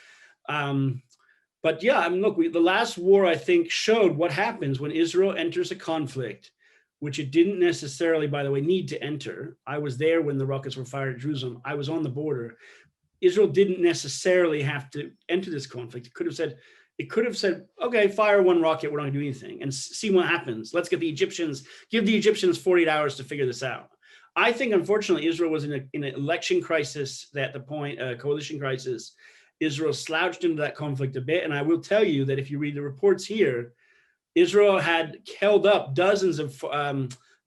but yeah, I mean, look, the last war, I think, showed what happens when Israel enters a conflict, which it didn't necessarily, by the way, need to enter. I was there when the rockets were fired at Jerusalem. I was on the border. Israel didn't necessarily have to enter this conflict. It could have said, okay, fire one rocket, we're not gonna do anything and see what happens. Let's give the Egyptians 48 hours to figure this out. I think, unfortunately, Israel was in an election crisis at the point, coalition crisis. Israel slouched into that conflict a bit. And I will tell you that if you read the reports here, Israel had held up dozens of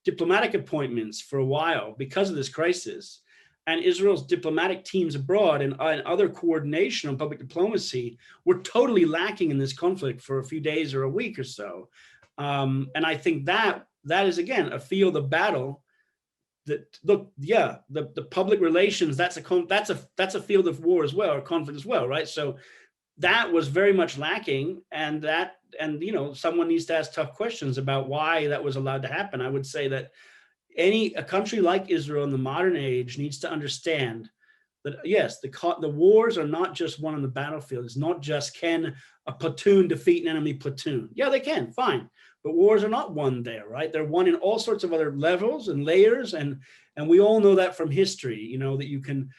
diplomatic appointments for a while because of this crisis. And Israel's diplomatic teams abroad and other coordination on public diplomacy were totally lacking in this conflict for a few days or a week or so. And I think that is, again, a field of battle look, yeah, the public relations, that's a field of war as well, or conflict as well, right? So that was very much lacking, and someone needs to ask tough questions about why that was allowed to happen. I would say that a country like Israel in the modern age needs to understand that, yes, the wars are not just won on the battlefield. It's not just, can a platoon defeat an enemy platoon? Yeah, they can, fine. But wars are not won there, right? They're won in all sorts of other levels and layers, and we all know that from history, that you can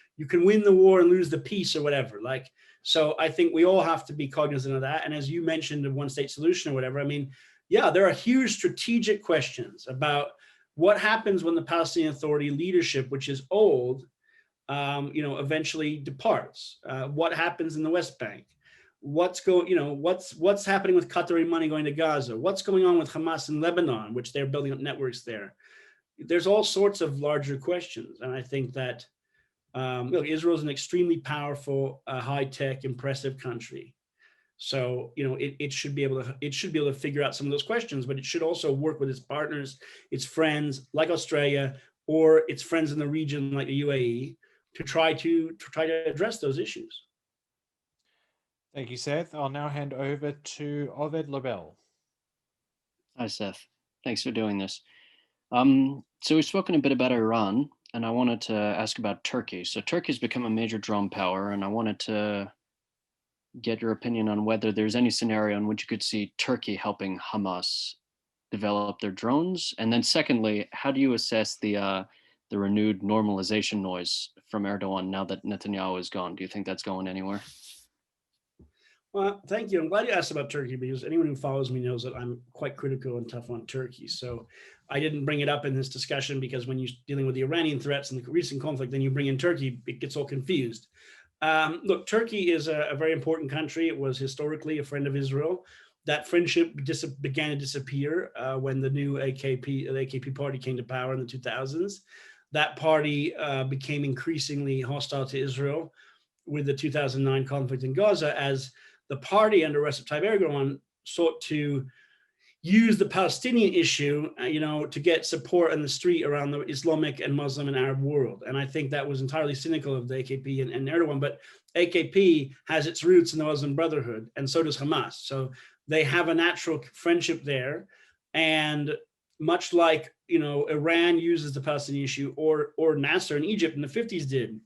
win the war and lose the peace or whatever. Like, so I think we all have to be cognizant of that. And as you mentioned, a one-state solution or whatever, I mean, yeah, there are huge strategic questions about what happens when the Palestinian Authority leadership, which is old, eventually departs. What happens in the West Bank? What's happening with Qatari money going to Gaza? What's going on with Hamas in Lebanon, which they're building up networks there? There's all sorts of larger questions. And I think that, look, Israel is an extremely powerful, high-tech, impressive country. So, it should be able to figure out some of those questions, but it should also work with its partners, its friends like Australia, or its friends in the region like the UAE, to try to address those issues. Thank you, Seth. I'll now hand over to Ovid Lobel. Hi, Seth. Thanks for doing this. So we've spoken a bit about Iran, and I wanted to ask about Turkey. So Turkey's become a major drone power, and I wanted to get your opinion on whether there's any scenario in which you could see Turkey helping Hamas develop their drones. And then secondly, how do you assess the renewed normalization noise from Erdogan now that Netanyahu is gone? Do you think that's going anywhere? Well, thank you. I'm glad you asked about Turkey, because anyone who follows me knows that I'm quite critical and tough on Turkey. So I didn't bring it up in this discussion because when you're dealing with the Iranian threats and the recent conflict, then you bring in Turkey, it gets all confused. Look, Turkey is a very important country. It was historically a friend of Israel. That friendship began to disappear when the new AKP party came to power in the 2000s. That party became increasingly hostile to Israel with the 2009 conflict in Gaza, as the party under Recep Tayyip Erdogan sought to use the Palestinian issue, to get support in the street around the Islamic and Muslim and Arab world. And I think that was entirely cynical of the AKP and Erdogan, but AKP has its roots in the Muslim Brotherhood, and so does Hamas. So they have a natural friendship there. And much like, Iran uses the Palestinian issue, or Nasser in Egypt in the 50s did,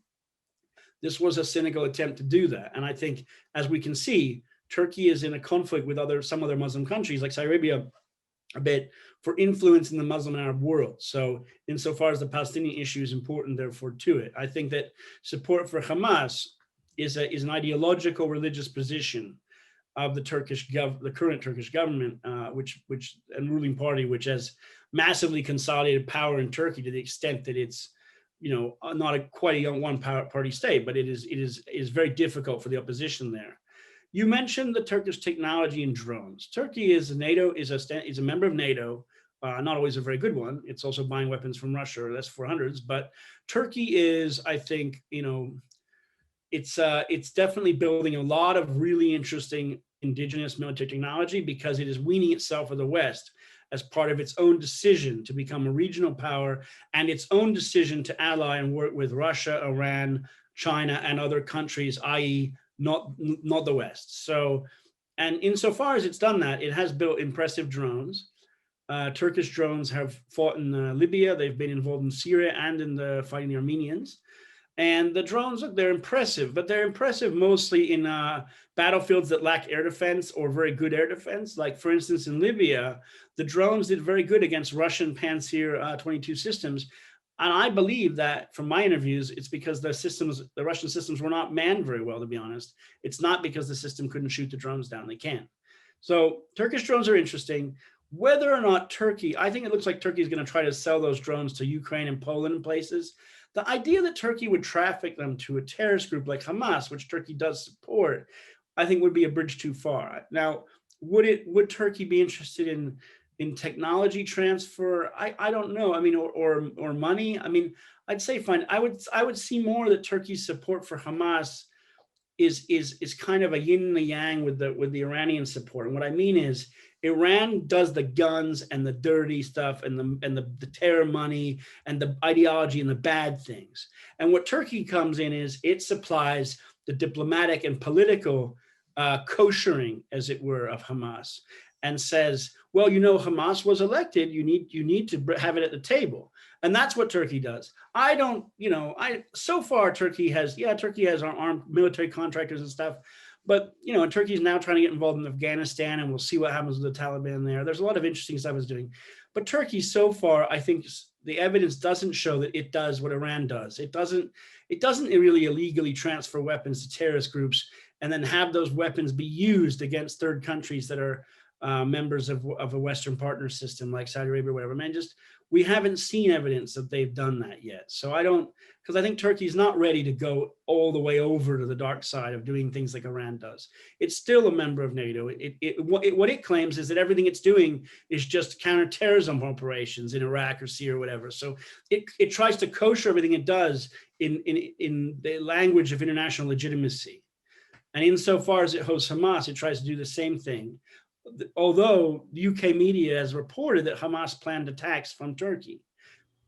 this was a cynical attempt to do that. And I think, as we can see, Turkey is in a conflict with some other Muslim countries like Saudi Arabia a bit for influence in the Muslim and Arab world. So insofar as the Palestinian issue is important, therefore, to it, I think that support for Hamas is an ideological religious position of the current Turkish government, which and ruling party, which has massively consolidated power in Turkey to the extent that it's not quite a young one-party state, but it is very difficult for the opposition there. You mentioned the Turkish technology in drones. Turkey is a member of NATO, not always a very good one. It's also buying weapons from Russia, or S-400s. But Turkey is, I think, it's definitely building a lot of really interesting indigenous military technology, because it is weaning itself of the West as part of its own decision to become a regional power, and its own decision to ally and work with Russia, Iran, China, and other countries, i.e. not the West. So, and insofar as it's done that, it has built impressive drones. Turkish drones have fought in Libya. They've been involved in Syria and in the fighting the Armenians. And the drones, they're impressive, but they're impressive mostly in battlefields that lack air defense or very good air defense. Like, for instance, in Libya, the drones did very good against Russian Pantsir 22 systems. And I believe that, from my interviews, it's because the Russian systems were not manned very well, to be honest. It's not because the system couldn't shoot the drones down. They can. So Turkish drones are interesting. Whether or not I think it looks like Turkey is going to try to sell those drones to Ukraine and Poland and places. The idea that Turkey would traffic them to a terrorist group like Hamas, which Turkey does support, I think would be a bridge too far. Now, would Turkey be interested in technology transfer? I don't know. I mean, or money. I mean, I'd say fine. I would see more that Turkey's support for Hamas is kind of a yin and a yang with the Iranian support. And what I mean is, Iran does the guns and the dirty stuff and the terror money and the ideology and the bad things. And what Turkey comes in is it supplies the diplomatic and political koshering, as it were, of Hamas, and says, well, you know, Hamas was elected. You need to have it at the table. And that's what Turkey does. I don't, you know, so far Turkey has our armed military contractors and stuff. But, you know, Turkey is now trying to get involved in Afghanistan, and we'll see what happens with the Taliban there. There's a lot of interesting stuff it's doing. But Turkey so far, I think the evidence doesn't show that it does what Iran does. It doesn't really illegally transfer weapons to terrorist groups and then have those weapons be used against third countries that are members of a Western partner system like Saudi Arabia or whatever. Man, we haven't seen evidence that they've done that yet. So because I think Turkey's not ready to go all the way over to the dark side of doing things like Iran does. It's still a member of NATO. What it claims is that everything it's doing is just counterterrorism operations in Iraq or Syria or whatever. So it tries to kosher everything it does in the language of international legitimacy. And insofar as it hosts Hamas, it tries to do the same thing. Although the UK media has reported that Hamas planned attacks from Turkey.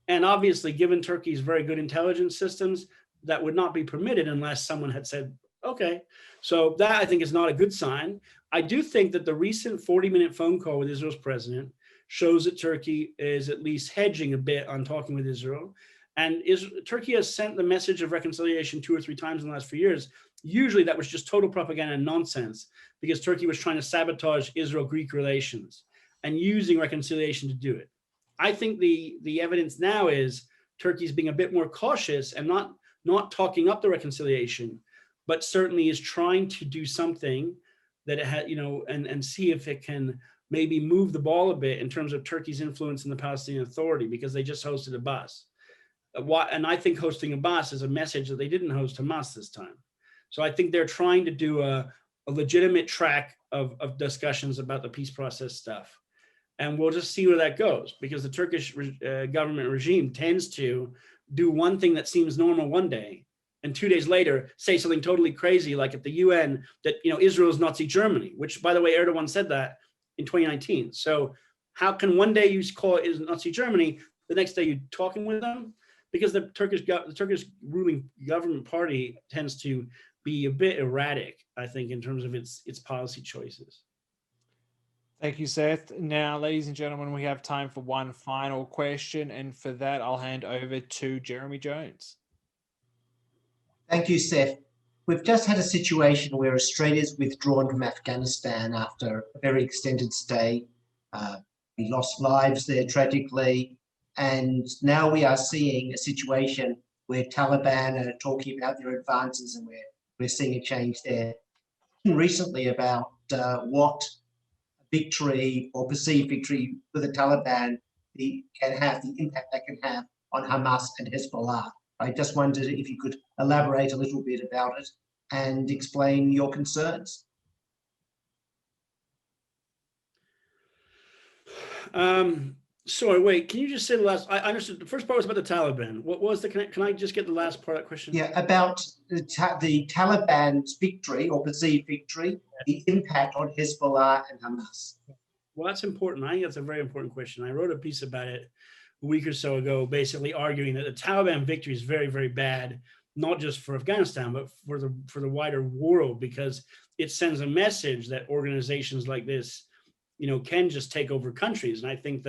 And obviously, given Turkey's very good intelligence systems, that would not be permitted unless someone had said, okay. So that, I think, is not a good sign. I do think that the recent 40-minute phone call with Israel's president shows that Turkey is at least hedging a bit on talking with Israel. And Turkey has sent the message of reconciliation 2 or 3 times in the last few years. Usually that was just total propaganda and nonsense because Turkey was trying to sabotage Israel-Greek relations and using reconciliation to do it. I think the evidence now is Turkey's being a bit more cautious and not talking up the reconciliation, but certainly is trying to do something that it had, you know, and see if it can maybe move the ball a bit in terms of Turkey's influence in the Palestinian Authority, because they just hosted Abbas. And I think hosting Abbas is a message that they didn't host Hamas this time. So I think they're trying to do a legitimate track of discussions about the peace process stuff. And we'll just see where that goes, because the Turkish government regime tends to do one thing that seems normal one day, and 2 days later say something totally crazy, like at the UN that, you know, Israel is Nazi Germany, which, by the way, Erdogan said that in 2019. So how can one day you call it Nazi Germany, the next day you're talking with them? Because the Turkish ruling government party tends to be a bit erratic, I think, in terms of its policy choices. Thank you, Seth. Now, ladies and gentlemen, we have time for one final question. And for that, I'll hand over to Jeremy Jones. Thank you, Seth. We've just had a situation where Australia's withdrawn from Afghanistan after a very extended stay. We lost lives there tragically. And now we are seeing a situation where Taliban are talking about their advances, and we're seeing a change there. Recently about what victory or perceived victory for the Taliban can have, the impact that can have on Hamas and Hezbollah. I just wondered if you could elaborate a little bit about it and explain your concerns. Sorry, wait, can you just say the last? I understood the first part was about the Taliban. What was can I just get the last part of that question? Yeah, about the Taliban's victory or perceived victory, the impact on Hezbollah and Hamas. Well, that's important. I think that's a very important question. I wrote a piece about it a week or so ago, basically arguing that the Taliban victory is very, very bad, not just for Afghanistan, but for the wider world, because it sends a message that organizations like this, you know, can just take over countries. And I think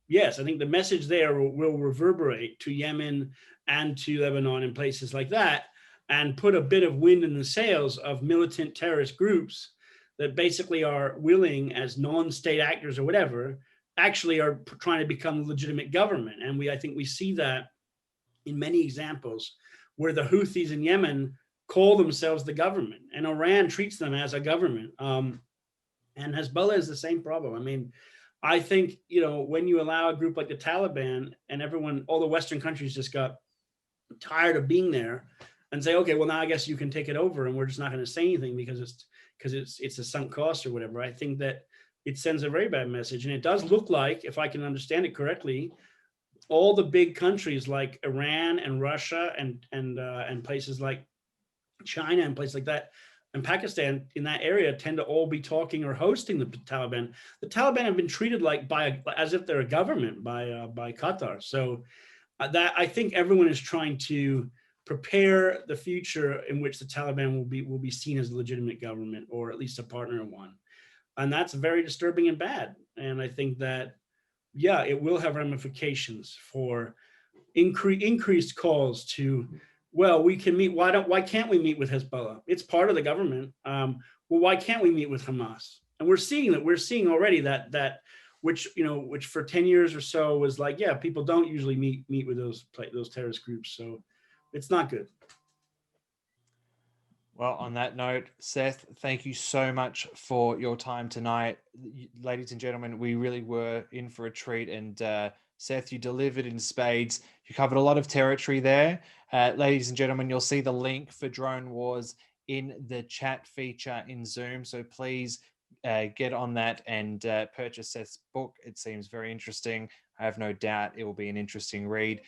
yes, I think the message there will reverberate to Yemen and to Lebanon and places like that, and put a bit of wind in the sails of militant terrorist groups that basically are willing, as non-state actors or whatever, actually are trying to become a legitimate government. And I think we see that in many examples where the Houthis in Yemen call themselves the government, and Iran treats them as a government. And Hezbollah is the same problem. I mean, I think, you know, when you allow a group like the Taliban and all the Western countries just got tired of being there and say, okay, well, now I guess you can take it over, and we're just not going to say anything because it's a sunk cost or whatever. I think that it sends a very bad message. And it does look like, if I can understand it correctly, all the big countries like Iran and Russia and places like China and places like that and Pakistan in that area tend to all be talking or hosting the Taliban. The Taliban have been treated like as if they're a government by Qatar. So that I think everyone is trying to prepare the future in which the Taliban will be seen as a legitimate government, or at least a partner in one. And that's very disturbing and bad. And I think that, yeah, it will have ramifications for increased calls to, well, we can meet. Why can't we meet with Hezbollah? It's part of the government. Well, why can't we meet with Hamas? And we're seeing already that which for 10 years or so was like, yeah, people don't usually meet with those terrorist groups. So it's not good. Well, on that note, Seth, thank you so much for your time tonight. Ladies and gentlemen, we really were in for a treat. And Seth, you delivered in spades. You covered a lot of territory there. Ladies and gentlemen, you'll see the link for Drone Wars in the chat feature in Zoom. So please get on that and purchase Seth's book. It seems very interesting. I have no doubt it will be an interesting read.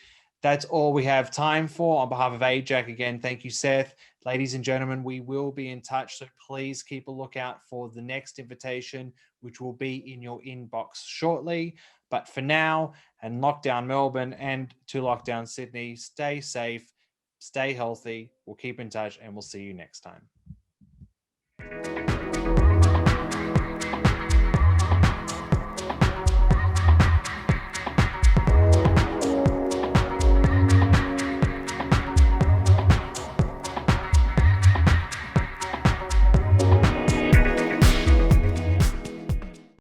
That's all we have time for. On behalf of AIJAC, again, thank you, Seth. Ladies and gentlemen, we will be in touch, so please keep a lookout for the next invitation, which will be in your inbox shortly. But for now, and Lockdown Melbourne and to Lockdown Sydney, stay safe, stay healthy. We'll keep in touch, and we'll see you next time.